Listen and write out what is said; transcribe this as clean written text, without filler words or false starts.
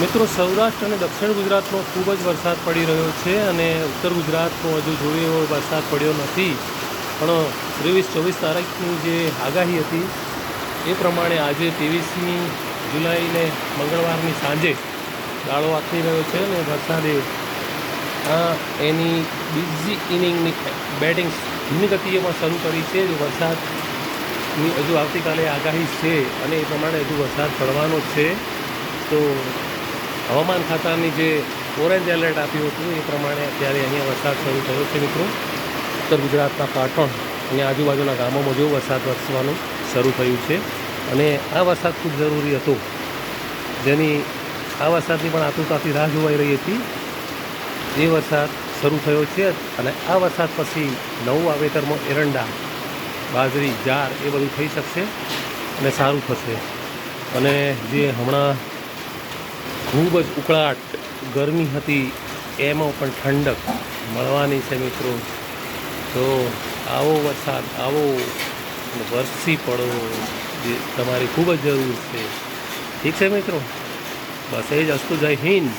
મિત્રો, સૌરાષ્ટ્ર અને દક્ષિણ ગુજરાતમાં ખૂબ જ વરસાદ પડી રહ્યો છે અને ઉત્તર ગુજરાતમાં હજુ જોઈએ એવો વરસાદ પડ્યો નથી. પણ 23-24 તારીખની જે આગાહી હતી એ પ્રમાણે આજે 23મી જુલાઈને મંગળવારની સાંજે ગાળો આથમી રહ્યો છે અને વરસાદે એની બીજી ઇનિંગની બેટિંગ ધીમી ગતિએ પણ શરૂ કરી છે. વરસાદની હજુ આવતીકાલે આગાહી છે અને એ પ્રમાણે હજુ વરસાદ પડવાનો છે. તો હવામાન ખાતાની જે ઓરેન્જ એલર્ટ આપ્યું હતું એ પ્રમાણે અત્યારે અહીંયા વરસાદ શરૂ થયો છે. મિત્રો, ઉત્તર ગુજરાતના પાટણ અને આજુબાજુના ગામોમાં જો વરસાદ વરસવાનું શરૂ થયું છે અને આ વરસાદ ખૂબ જરૂરી હતો, જેની આ વરસાદની પણ આતુરતાથી રાહ જોવાઈ રહી હતી. એ વરસાદ શરૂ થયો છે અને આ વરસાદ પછી નવું વાવેતરમાં એરંડા, બાજરી, જાર એ બધું થઈ શકશે અને સારું થશે. અને જે હમણાં ખૂબ જ ઉકળાટ ગરમી હતી એમાં પણ ઠંડક મળવાની છે. મિત્રો, તો આવો વરસાદ આવો વરસી પડો, જે તમારી ખૂબ જ જરૂર છે. ઠીક છે મિત્રો, બસ એ જ. અસ્તુ. જય હિન્દ.